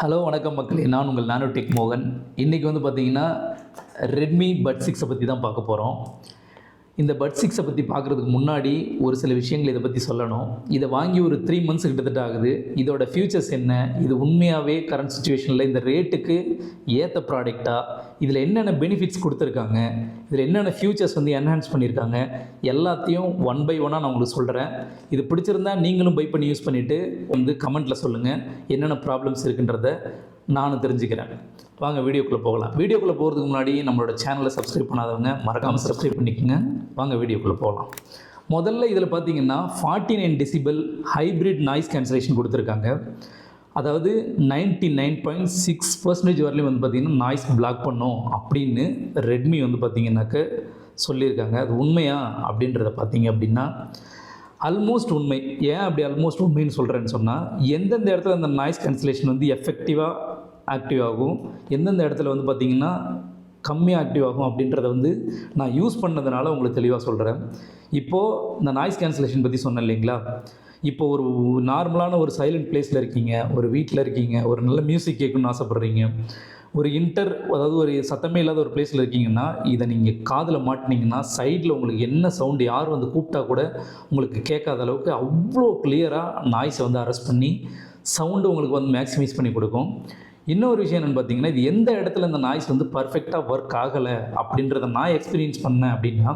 Hello வணக்கம் மக்களே, நான் உங்கள் நானோ டெக் மோகன். இன்றைக்கி வந்து பார்த்திங்கன்னா ரெட்மி பட் 6 பற்றி தான் பார்க்க போகிறோம். இந்த பட் 6 பற்றி பார்க்குறதுக்கு முன்னாடி ஒரு சில விஷயங்கள் இதை பற்றி சொல்லணும். இதை வாங்கி ஒரு 3 months கிட்டத்தட்ட ஆகுது. இதோட ஃபியூச்சர்ஸ் என்ன, இது உண்மையாகவே கரண்ட் சுச்சுவேஷனில் இந்த ரேட்டுக்கு ஏற்ற ப்ராடக்டா, இதில் என்னென்ன பெனிஃபிட்ஸ் கொடுத்துருக்காங்க, இதில் என்னென்ன ஃபியூச்சர்ஸ் வந்து என்ஹான்ஸ் பண்ணியிருக்காங்க, எல்லாத்தையும் ஒன் பை ஒன்னாக நான் உங்களுக்கு சொல்கிறேன். இது பிடிச்சிருந்தா நீங்களும் பை பண்ணி யூஸ் பண்ணிவிட்டு வந்து கமெண்ட்டில் சொல்லுங்கள் என்னென்ன ப்ராப்ளம்ஸ் இருக்குன்றத நானும் தெரிஞ்சுக்கிறேன். வாங்க வீடியோக்குள்ளே போகலாம். வீடியோக்குள்ளே போகிறதுக்கு முன்னாடி நம்மளோட சேனலை சப்ஸ்கிரைப் பண்ணாதவங்க மறக்காமல் சப்ஸ்கிரைப் பண்ணிக்கோங்க. வாங்க வீடியோக்குள்ளே போகலாம். முதல்ல இதில் பார்த்தீங்கன்னா 49 decibel ஹைப்ரிட் நாய்ஸ் கேன்சலேஷன் கொடுத்துருக்காங்க. அதாவது 99.6% வரலையும் வந்து பார்த்திங்கன்னா நாய்ஸ் பிளாக் பண்ணும் அப்படின்னு ரெட்மி வந்து பார்த்திங்கனாக்க சொல்லியிருக்காங்க. அது உண்மையா அப்படின்றத பார்த்தீங்க அப்படின்னா ஆல்மோஸ்ட் உண்மை. ஏன் அப்படி ஆல்மோஸ்ட் உண்மைன்னு சொல்கிறேன்னு சொன்னால், எந்தெந்த இடத்துல அந்த நாய்ஸ் கேன்சலேஷன் வந்து எஃபெக்டிவாக ஆக்டிவ் ஆகும், எந்தெந்த இடத்துல வந்து பார்த்திங்கன்னா கம்மியாக ஆக்டிவ் ஆகும் அப்படின்றத வந்து நான் யூஸ் பண்ணதுனால உங்களுக்கு தெளிவாக சொல்கிறேன். இப்போது இந்த நாய்ஸ் கேன்சலேஷன் பற்றி சொன்னேன் இல்லைங்களா. இப்போ ஒரு நார்மலான ஒரு சைலண்ட் பிளேஸில் இருக்கீங்க, ஒரு வீட்டில் இருக்கீங்க, ஒரு நல்ல மியூசிக் கேட்கணும்னு ஆசைப்பட்றீங்க, ஒரு அதாவது ஒரு சத்தமே இல்லாத ஒரு பிளேஸில் இருக்கீங்கன்னா, இதை நீங்கள் காதில் மாட்டினீங்கன்னா சைடில் உங்களுக்கு என்ன சவுண்டு, யார் வந்து கூப்பிட்டா கூட உங்களுக்கு கேட்காத அளவுக்கு அவ்வளோ கிளியராக நாய்ஸை வந்து அரெஸ்ட் பண்ணி சவுண்டு உங்களுக்கு வந்து மேக்ஸிமைஸ் பண்ணி கொடுக்கும். இன்னொரு விஷயம் என்னென்னு பார்த்தீங்கன்னா, இது எந்த இடத்துல இந்த நாய்ஸ் வந்து பர்ஃபெக்டாக ஒர்க் ஆகலை அப்படின்றத நான் எக்ஸ்பீரியன்ஸ் பண்ணேன் அப்படின்னா,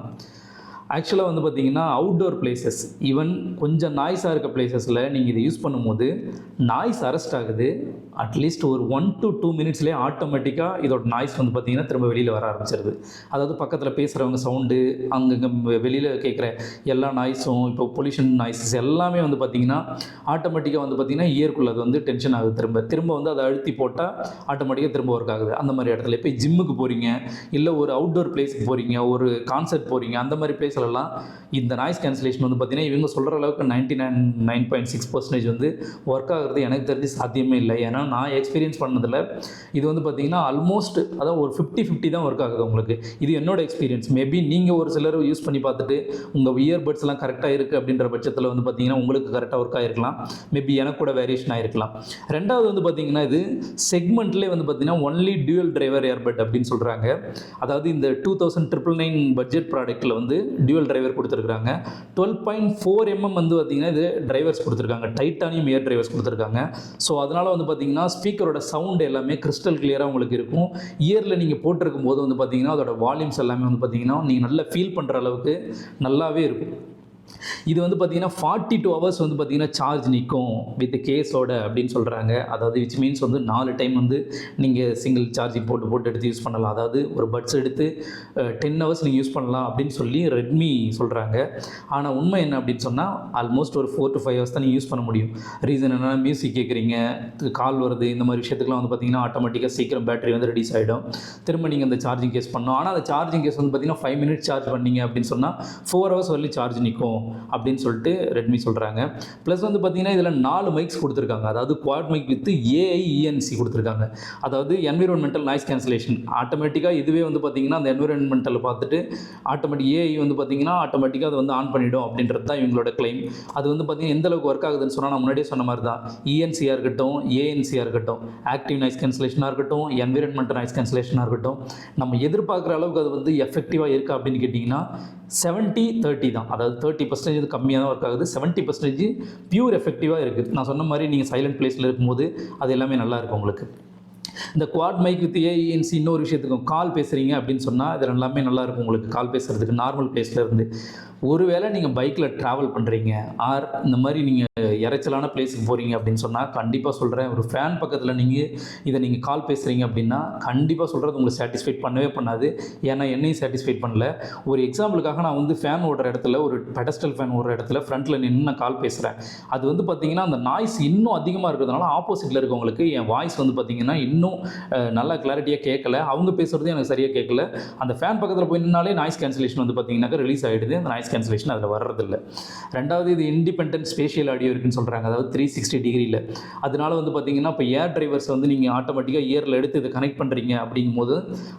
ஆக்சுவலாக வந்து பார்த்திங்கன்னா அவுட்டோர் பிளேசஸ், ஈவன் கொஞ்சம் நாய்ஸாக இருக்க பிளேசஸில் நீங்கள் இதை யூஸ் பண்ணும்போது நாய்ஸ் அரெஸ்ட் ஆகுது. அட்லீஸ்ட் ஒரு 1 to 2 minutesலேயே ஆட்டோமேட்டிக்காக இதோட நாய்ஸ் வந்து பார்த்திங்கன்னா திரும்ப வெளியில் வர ஆரம்பிச்சிருது. அதாவது பக்கத்தில் பேசுகிறவங்க சவுண்டு, அங்கங்கே வெளியில் கேட்குற எல்லா நாய்ஸும், இப்போ பொல்யூஷன் நாய்ஸஸ் எல்லாமே வந்து பார்த்திங்கன்னா ஆட்டோமேட்டிக்காக வந்து பார்த்திங்கன்னா இயர்க்குள்ளே அது வந்து டென்ஷன் ஆகுது. திரும்ப வந்து அதை அழுத்தி போட்டால் ஆட்டோமேட்டிக்காக திரும்ப ஒர்க் ஆகுது. அந்த மாதிரி இடத்துல இப்போ ஜிம்முக்கு போகிறீங்க, இல்லை ஒரு அவுட்டோர் பிளேஸுக்கு போகிறீங்க, ஒரு கான்சர்ட் போகிறீங்க, அந்த மாதிரி பிளேஸ்லலாம் இந்த நாய்ஸ் கேன்சலேஷன் வந்து பார்த்திங்கன்னா இவங்க சொல்கிற அளவுக்கு 99.6% வந்து ஒர்க் ஆகுறது எனக்கு தெரிஞ்சு சாத்தியமே இல்லை. ஏன்னா நான் எக்ஸ்பீரியன்ஸ் பண்ணதில் இது வந்து பார்த்திங்கன்னா ஆல்மோஸ்ட் அதான் ஒரு 50-50 தான் ஒர்க் ஆகுது உங்களுக்கு. இது என்னோட எக்ஸ்பீரியன்ஸ். மேபி நீங்கள் ஒரு சிலர் யூஸ் பண்ணி பார்த்துட்டு உங்கள் இயர்பட்ஸ்லாம் கரெக்டாக இருக்குது அப்படின்ற பட்சத்தில் வந்து பார்த்திங்கன்னா உங்களுக்கு கரெக்டாக ஒர்க் ஆகிருக்கலாம். மேபி எனக்கு கூட வேரியேஷன் ஆகிருக்கலாம். ரெண்டாவது வந்து பார்த்திங்கன்னா இது செக்மெண்ட்லேயே வந்து பார்த்திங்கன்னா ஒன்லி டியூவல் டிரைவர் இயர்பட் அப்படின்னு சொல்கிறாங்க. அதாவது இந்த 2999 பட்ஜெட் ப்ராடக்ட்டில் வந்து டியூவல் டிரைவர் கொடுத்துருக்காங்க. 12.4 mm வந்து பார்த்திங்கன்னா இது டிரைவர்ஸ் கொடுத்துருக்காங்க, டைட்டானியம் இயர் டிரைவர்ஸ் கொடுத்துருக்காங்க. ஸோ அதனால் வந்து பார்த்திங்கன்னா ஸ்பீக்கரோட சவுண்ட் எல்லாமே கிறிஸ்டல் கிளியராக உங்களுக்கு இருக்கும். இயரில் நீங்கள் போட்டிருக்கும் போது வந்து பார்த்திங்கன்னா அதோட வால்யூம்ஸ் எல்லாமே வந்து பார்த்திங்கன்னா நீங்கள் நல்லா ஃபீல் பண்ணுற அளவுக்கு நல்லாவே இருக்கும். இது வந்து பார்த்திங்கன்னா 42 hours வந்து பார்த்திங்கன்னா சார்ஜ் நிற்கும் வித் கேஸோட அப்படின்னு சொல்கிறாங்க. அதாவது விச் மீன்ஸ் வந்து 4 டைம் வந்து நீங்கள் சிங்கிள் சார்ஜிங் போட்டு எடுத்து யூஸ் பண்ணலாம். அதாவது ஒரு பட்ஸ் எடுத்து 10 hours நீங்கள் யூஸ் பண்ணலாம் அப்படின்னு சொல்லி ரெட்மி சொல்கிறாங்க. ஆனால் உண்மை என்ன அப்படின்னு சொன்னால் ஆல்மோஸ்ட் ஒரு 4 to 5 hours தான் நீங்கள் யூஸ் பண்ண முடியும். ரீசன் என்னென்னா மியூசிக் கேட்குறீங்க, கால் வருது, இந்த மாதிரி விஷயத்துக்குலாம் வந்து பார்த்திங்கன்னா ஆட்டோமேட்டிக்காக சீக்கிரம் பேட்டரி வந்து ரெடியூஸ் ஆகிடும். திரும்ப நீங்கள் அந்த சார்ஜிங் கேஸ் பண்ணணும். ஆனால் அந்த சார்ஜிங் கேஸ் வந்து பார்த்திங்கன்னா 5 minutes சார்ஜ் பண்ணிங்க அப்படின்னு சொன்னால் 4 hours வரலையும் சார்ஜ் நிற்கும் அப்படின்னு சொல்லிட்டு ரெட்மி சொல்கிறாங்க. ப்ளஸ் வந்து பார்த்திங்கன்னா இதில் 4 மைக்ஸ் கொடுத்துருக்காங்க. அதாவது quad mic with AI ENC கொடுத்துருக்காங்க. அதாவது என்விரான்மெண்டல் நாய்ஸ் கேன்சலேஷன். ஆட்டோமேட்டிக்காக இதுவே வந்து பார்த்திங்கன்னா அந்த என்விரான்மெண்டல் பார்த்துட்டு ஏஐ வந்து பார்த்திங்கன்னா ஆட்டோமேட்டிக்காக அதை வந்து ஆன் பண்ணிவிடும் அப்படின்றது தான் இவங்களோட கிளைம். அது வந்து பார்த்திங்கன்னா எந்த அளவுக்கு ஒர்க் ஆகுதுன்னு சொன்னால் நான் முன்னாடியே சொன்ன மாதிரி தான். இஎன்சியாக இருக்கட்டும், ஏஎன்சியாக இருக்கட்டும், ஆக்டிவ் நாய்ஸ் கேன்சலேஷனாக இருக்கட்டும், என்விரான்மெண்டல் நாய்ஸ் கேன்சலேஷனாக இருக்கட்டும், நம்ம எதிர்பார்க்குற அளவுக்கு அது வந்து எஃபெக்டிவாக இருக்கா அப்படின்னு கேட்டிங்கன்னா 70-30 தான். அதாவது 30% கம்மியாக தான் ஒர்க் ஆகுது, 70% பியூர் எஃபெக்டிவாக இருக்குது. நான் சொன்ன மாதிரி நீங்கள் சைலண்ட் பிளேஸில் இருக்கும்போது அது எல்லாமே நல்லா இருக்கும் உங்களுக்கு. இந்த குவாட் மைக் வித் ஏஇஎன்சி இன்னொரு விஷயத்துக்கும் கால் பேசுகிறீங்க அப்படின்னு சொன்னால் இது எல்லாமே நல்லாயிருக்கும் உங்களுக்கு. கால் பேசுகிறதுக்கு நார்மல் பிளேஸில் இருந்து ஒருவேளை நீங்கள் பைக்கில் ட்ராவல் பண்ணுறீங்க ஆர் இந்த மாதிரி நீங்கள் இறைச்சலான பிளேஸுக்கு போகிறீங்க அப்படின்னு சொன்னால் கண்டிப்பாக சொல்கிறேன், ஒரு ஃபேன் பக்கத்தில் நீங்கள் கால் பேசுகிறீங்க அப்படின்னா கண்டிப்பாக சொல்கிறது உங்களுக்கு சாட்டிஸ்ஃபைட் பண்ணவே பண்ணாது. ஏன்னா என்னையும் சாட்டிஸ்ஃபைட் பண்ணல. ஒரு எக்ஸாம்பிளுக்காக நான் வந்து ஃபேன் ஓடுற இடத்துல, ஒரு பெடஸ்டல் ஃபேன் ஓடுற இடத்துல ஃப்ரண்ட்டில் நின்று நான் கால் பேசுகிறேன். அது வந்து பார்த்திங்கன்னா அந்த நாய்ஸ் இன்னும் அதிகமாக இருக்கிறதுனால ஆப்போசிட்டில் இருக்கவங்களுக்கு என் வாய்ஸ் வந்து பார்த்திங்கன்னா இன்னும் நல்லா கிளாரிட்டியாக கேட்கல, அவங்க பேசுகிறது எனக்கு சரியாக கேட்கல. அந்த ஃபேன் பக்கத்தில் போய் நின்னாலே நாய்ஸ் கேன்சலேஷன் வந்து பார்த்திங்கனாக்கா ரிலீஸ் ஆகிடுது. அந்த நாய்ஸ் கேன்சலேஷன் அதில் வர்றதில்லை. ரெண்டாவது இது இண்டிபெண்டன்ட் ஸ்பேஷியல் ஆடியோ இருக்குன்னு சொல்கிறாங்க. அதாவது 360 டிகிரியில். அதனால வந்து பார்த்திங்கன்னா இப்போ ஏர் டிரைவர்ஸ் வந்து நீங்கள் ஆட்டோமேட்டிக்காக இயரில் எடுத்து இதை கனெக்ட் பண்ணுறீங்க அப்படிங்கும்போது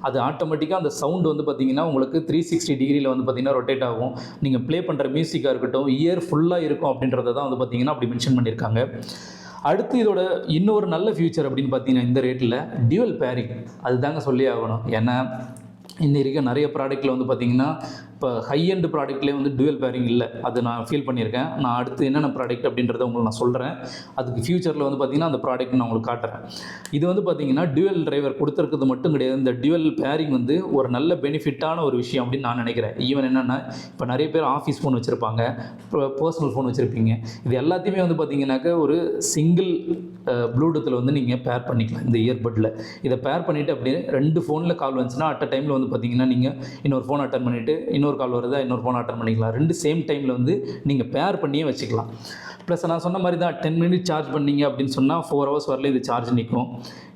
அது ஆட்டோமேட்டிக்காக அந்த சவுண்டு வந்து பார்த்திங்கன்னா உங்களுக்கு 360 டிகிரியில் வந்து பார்த்திங்கன்னா ரொட்டேட் ஆகும். நீங்கள் ப்ளே பண்ணுற மியூசிக்காக இருக்கட்டும், இயர் ஃபுல்லாக இருக்கும் அப்படின்றத தான் வந்து பார்த்திங்கன்னா அப்படி மென்ஷன் பண்ணியிருக்காங்க. அடுத்து இதோட இன்னொரு நல்ல ஃபியூச்சர் அப்படின்னு பார்த்தீங்கன்னா இந்த ரேட்டில் டியூவல் பேரிங் அதுதாங்க சொல்லி ஆகணும். ஏன்னா இன்னி இருக்க நிறைய ப்ராடக்ட்டில் வந்து பார்த்திங்கன்னா இப்போ ஹை எண்ட் ப்ராடக்ட்லேயே வந்து டுவல் பேரிங் இல்லை. அது நான் ஃபீல் பண்ணியிருக்கேன். நான் அடுத்து என்னென்ன ப்ராடக்ட் அப்படின்றத உங்களுக்கு நான் சொல்கிறேன். அதுக்கு ஃபியூச்சரில் வந்து பார்த்திங்கன்னா அந்த ப்ராடக்ட் நான் உங்களுக்கு காட்டுறேன். இது வந்து பார்த்திங்கன்னா டுவல் டிரைவர் கொடுத்துருக்கிறது மட்டும் கிடையாது. இந்த டுவல் பேரிங் வந்து ஒரு நல்ல பெனிஃபிட்டான ஒரு விஷயம் அப்படின்னு நான் நினைக்கிறேன். ஈவன் என்னென்னா இப்போ நிறைய பேர் ஆஃபீஸ் ஃபோன் வச்சுருப்பாங்க, பர்சனல் ஃபோன் வச்சுருப்பீங்க. இது எல்லாத்தையுமே வந்து பார்த்திங்கனாக்கா ஒரு சிங்கிள் ப்ளூடூத்தில் வந்து நீங்கள் பேர் பண்ணிக்கலாம். இந்த இயர்பட்டில் இதை பேர் பண்ணிவிட்டு அப்படியே 2 ஃபோனில் கால் வந்துச்சுன்னா அட் அ டைமில் வந்து பார்த்திங்கன்னா நீங்கள் இன்னொரு ஃபோன் அட்டன் பண்ணிவிட்டு இன்னொரு கால் வருதா இன்னொரு ஃபோன் அட்டன் பண்ணிக்கலாம். 2 சேம் டைமில் வந்து நீங்கள் பேர் பண்ணியே வச்சுக்கலாம். ப்ளஸ் நான் சொன்ன மாதிரி தான் 10 மினிட் சார்ஜ் பண்ணிங்க அப்படின்னு சொன்னால் 4 ஹவர்ஸ் வரல இது சார்ஜ் நிற்கும்.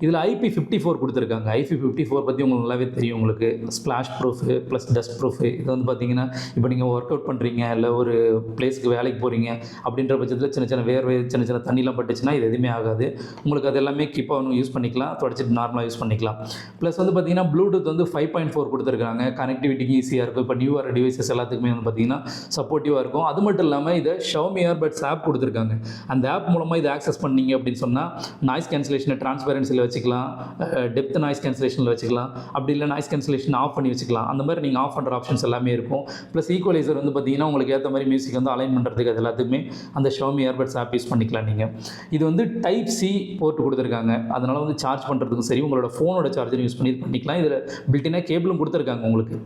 இதில் IP54 கொடுத்துருக்காங்க. IP54 பற்றி உங்களுக்கு நல்லாவே தெரியும். உங்களுக்கு splash proof plus dust proof. இது வந்து பார்த்திங்கன்னா இப்போ நீங்கள் ஒர்க் அவுட் பண்ணுறீங்க, இல்லை ஒரு பிளேஸ்க்கு வேலைக்கு போகிறீங்க அப்படின்ற பட்சத்தில் சின்ன சின்ன வேர்வை சின்ன சின்ன தண்ணிலாம் பட்டுச்சுன்னா இது எதுவுமே ஆகாது. உங்களுக்கு அது எல்லாமே கீப்பாக யூஸ் பண்ணிக்கலாம், தொடச்சிட்டு நார்மலாக யூஸ் பண்ணிக்கலாம். ப்ளஸ் வந்து பார்த்திங்கன்னா ப்ளூடூத் வந்து 5.4 கொடுத்துருக்காங்க. கனெக்டிவிட்டிக்கு ஈஸியாக இருக்கும். இப்போ நியூ வர டிவைசஸ் எல்லாத்துக்குமே வந்து பார்த்திங்கன்னா சப்போர்ட்டிவாக இருக்கும். அது மட்டும் இல்லாமல் இதை Xiaomi இயர்பட்ஸ் ஆப் கொடுத்துருக்காங்க. அந்த ஆப் மூலமாக இதை ஆக்சஸ் பண்ணிங்க அப்படின்னு சொன்னால் நாய்ஸ் கேன்சலேஷனை டிரான்ஸ்பரன்சியில் வச்சுக்கலாம், டெப்த் நாய்ஸ் கேன்சலேஷனில் வச்சுக்கலாம், அப்படி இல்லை நாய்ஸ் கேன்சலேஷன் ஆஃப் பண்ணி வச்சுக்கலாம். அந்த மாதிரி நீங்கள் ஆஃப் பண்ணுற ஆப்ஷன்ஸ் எல்லாமே இருக்கும். ப்ளஸ் ஈக்குவலைசர் வந்து பார்த்திங்கன்னா உங்களுக்கு ஏற்ற மாதிரி மியூசிக் வந்து அலைன் பண்ணுறதுக்கு அது எல்லாத்துக்குமே அந்த Xiaomi இயர்பட்ஸ் ஆப் யூஸ் பண்ணிக்கலாம். நீங்கள் இது வந்து Type-C போர்ட் கொடுத்துருக்காங்க. அதனால் வந்து சார்ஜ் பண்ணுறதுக்கும் சரி, உங்களோட ஃபோனோட சார்ஜர் யூஸ் பண்ணிக்கலாம். இதில் பில்டினாக கேபிளும் கொடுத்துருக்காங்க. உங்களுக்கு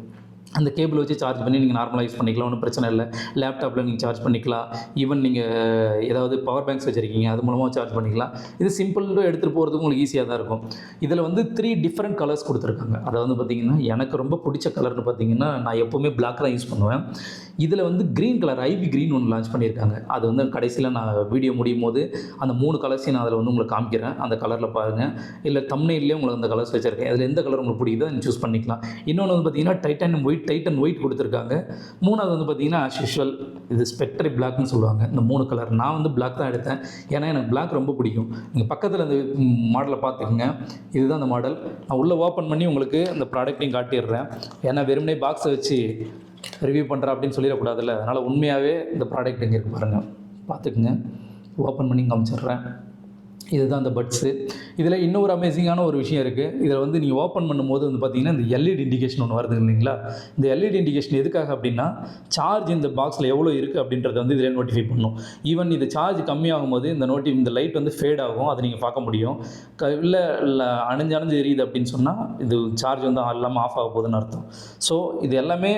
அந்த கேபிள் வச்சு சார்ஜ் பண்ணி நீங்கள் நார்மலாக யூஸ் பண்ணிக்கலாம், ஒன்றும் பிரச்சனை இல்லை. லேப்டாப்பில் நீங்கள் சார்ஜ் பண்ணிக்கலாம். ஈவன் நீங்கள் ஏதாவது பவர் பேங்க்ஸ் வச்சுருக்கீங்க அது மூலமாக சார்ஜ் பண்ணிக்கலாம். இது சிம்பிளாக எடுத்துகிட்டு போகிறதுக்கு உங்களுக்கு ஈஸியாக தான் இருக்கும். இதில் வந்து 3 டிஃப்ரெண்ட் கலர்ஸ் கொடுத்துருக்காங்க. அதாவது பார்த்திங்கன்னா எனக்கு ரொம்ப பிடிச்ச கலர்னு பார்த்திங்கன்னா நான் எப்போவுமே பிளாக் தான் யூஸ் பண்ணுவேன். இதில் வந்து க்ரீன் கலர் ஐவி க்ரீன் ஒன்று லான்ச் பண்ணியிருக்காங்க. அது வந்து கடைசியில் நான் வீடியோ முடியும் போது அந்த 3 கலர்ஸையும் நான் அதில் வந்து உங்களுக்கு காமிக்கிறேன். அந்த கலரில் பாருங்கள். இல்லை தம்ப்நெயில்லேயே உங்களுக்கு அந்த கலர்ஸ் வச்சுருக்கேன். அதில் எந்த கலர் உங்களுக்கு பிடிக்குதோ நீங்கள் சூஸ் பண்ணிக்கலாம். இன்னொன்று வந்து பார்த்திங்கன்னா டைட்டன் ஒயிட் கொடுத்துருக்காங்க. 3வது வந்து பார்த்திங்கன்னா ஆஸ் யூஷுவல் இது ஸ்பெக்ட்ரி பிளாக்னு சொல்லுவாங்க. இந்த 3 கலர் நான் வந்து பிளாக் தான் எடுத்தேன். ஏன்னா எனக்கு பிளாக் ரொம்ப பிடிக்கும். நீங்கள் பக்கத்தில் அந்த மாடலை பார்த்துக்குங்க. இதுதான் அந்த மாடல். நான் உள்ளே ஓப்பன் பண்ணி உங்களுக்கு அந்த ப்ராடக்ட்டையும் காட்டிடுறேன். ஏன்னா வெறுமனே பாக்ஸை வச்சு ரிவ்யூ பண்ணுறேன் அப்படின்னு சொல்லிடக்கூடாதுல்ல. அதனால் உண்மையாகவே இந்த ப்ராடக்ட் இங்கே இருக்குது பாருங்கள், பார்த்துக்குங்க. ஓப்பன் பண்ணி காமிச்சிடுறேன். இதுதான் அந்த பட்ஸு. இதில் இன்னொரு அமேசிங்கான ஒரு விஷயம் இருக்குது. இதில் வந்து நீங்கள் ஓப்பன் பண்ணும்போது வந்து பார்த்திங்கன்னா இந்த LED இண்டிகேஷன் ஒன்று வருது இல்லைங்களா. இந்த LED இண்டிகேஷன் எதுக்காக அப்படின்னா சார்ஜ் இந்த பாக்ஸில் எவ்வளோ இருக்குது அப்படின்றத வந்து இதில் நோட்டிஃபை பண்ணும். ஈவன் இது சார்ஜ் கம்மியாகும் போது இந்த லைட் வந்து ஃபேட் ஆகும். அதை நீங்கள் பார்க்க முடியும். இல்லை அணைஞ்சு எரியுது அப்படின்னு சொன்னால் இது சார்ஜ் வந்து இல்லாமல் ஆஃப் ஆக போகுதுன்னு அர்த்தம். ஸோ இது எல்லாமே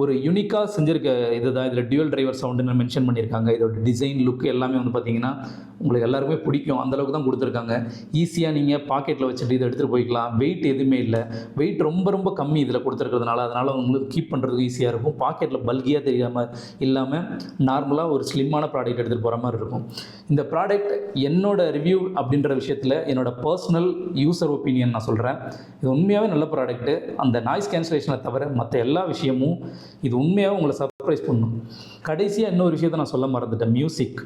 ஒரு யூனிக்காக செஞ்சுருக்க இது தான். இதில் டியூவல் டிரைவர் சவுண்டுன்னு மென்ஷன் பண்ணியிருக்காங்க. இதோட டிசைன் லுக் எல்லாமே வந்து பார்த்திங்கன்னா உங்களுக்கு எல்லாருமே பிடிக்கும். அந்தளவுக்கு தான் கொடுத்துருக்காங்க. ஈஸியாக நீங்கள் பாக்கெட்டில் வச்சுட்டு இதை எடுத்துகிட்டு போய்க்கலாம். வெயிட் எதுவுமே இல்லை. வெயிட் ரொம்ப கம்மி இதில் கொடுத்துருக்கிறதுனால. அதனால் உங்களுக்கு கீப் பண்ணுறதுக்கு ஈஸியாக இருக்கும். பாக்கெட்டில் பல்கியாக தெரியாமல் இல்லாமல் நார்மலாக ஒரு ஸ்லிம்மான ப்ராடக்ட் எடுத்துகிட்டு போகிற மாதிரி இருக்கும். இந்த ப்ராடக்ட் என்னோட ரிவ்யூ அப்படின்ற விஷயத்தில் என்னோடய பர்சனல் யூசர் ஒப்பீனியன் நான் சொல்கிறேன். இது உண்மையாகவே நல்ல ப்ராடக்ட்டு. அந்த நாய்ஸ் கேன்சலேஷனை தவிர மற்ற எல்லா விஷயமும் இது உண்மையாக உங்களை சர்ப்ரைஸ் பண்ணும். கடைசியாக இன்னொரு விஷயத்தை நான் சொல்ல மறந்துட்டேன். மியூசிக்.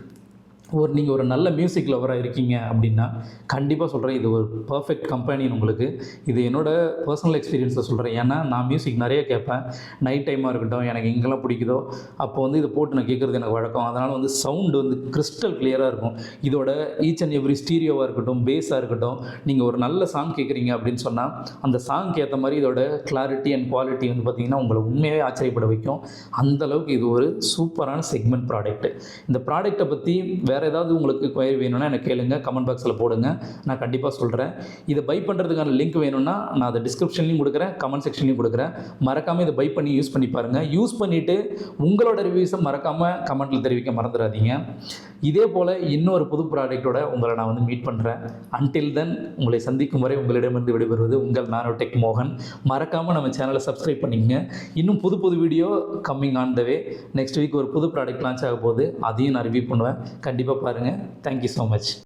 நீங்கள் ஒரு நல்ல மியூசிக் லவராக இருக்கீங்க அப்படின்னா கண்டிப்பாக சொல்கிறேன் இது ஒரு பர்ஃபெக்ட் கம்பெனின்னு உங்களுக்கு. இது என்னோடய பர்சனல் எக்ஸ்பீரியன்ஸை சொல்கிறேன். ஏன்னா நான் மியூசிக் நிறைய கேட்பேன். நைட் டைமாக இருக்கட்டும், எனக்கு எங்கெல்லாம் பிடிக்குதோ அப்போ வந்து இதை போட்டு நான் கேட்குறது எனக்கு வழக்கம். அதனால் வந்து சவுண்டு வந்து கிறிஸ்டல் கிளியராக இருக்கும். இதோட ஈச் அண்ட் எவ்ரி ஸ்டீரியோவாக இருக்கட்டும், பேஸாக இருக்கட்டும், நீங்கள் ஒரு நல்ல சாங் கேட்குறீங்க அப்படின்னு சொன்னால் அந்த சாங்க்கு ஏற்ற மாதிரி இதோட கிளாரிட்டி அண்ட் குவாலிட்டி வந்து பார்த்திங்கன்னா உங்களை உண்மையாகவே ஆச்சரியப்பட வைக்கும். அந்தளவுக்கு இது ஒரு சூப்பரான செக்மெண்ட் ப்ராடக்ட்டு. இந்த ப்ராடக்ட்டை பற்றி வேறு ஏதாவது உங்களுக்கு குயரி வேணும்னா எனக்கு கேளுங்க, கமெண்ட் பாக்ஸில் போடுங்க, நான் கண்டிப்பாக சொல்கிறேன். இதை பை பண்ணுறதுக்கான லிங்க் வேணும்னா நான் அதை டிஸ்கிரிப்ஷன்லையும் கொடுக்குறேன், கமெண்ட் செக்ஷன்லையும் கொடுக்குறேன். மறக்காமல் இதை பை பண்ணி யூஸ் பண்ணி பாருங்கள். யூஸ் பண்ணிவிட்டு உங்களோட ரிவ்யூஸை மறக்காமல் கமெண்ட்டில் தெரிவிக்க மறந்துடாதீங்க. இதே போல் இன்னொரு புது ப்ராடக்டோட உங்களை நான் வந்து மீட் பண்ணுறேன். அன்டில் தென் உங்களை சந்திக்கும் வரை உங்களிடமிருந்து விடைபெறுவது உங்கள் நானோடெக் மோகன். மறக்காமல் நம்ம சேனலை சப்ஸ்கிரைப் பண்ணிக்கங்க. இன்னும் புது video coming on the way. Next week ஒரு புது ப்ராடக்ட் லான்ச் ஆக போகுது, அதையும் நான் ரிவ்யூ பண்ணுவேன். கண்டிப்பாக பாருங்கள். Thank you so much.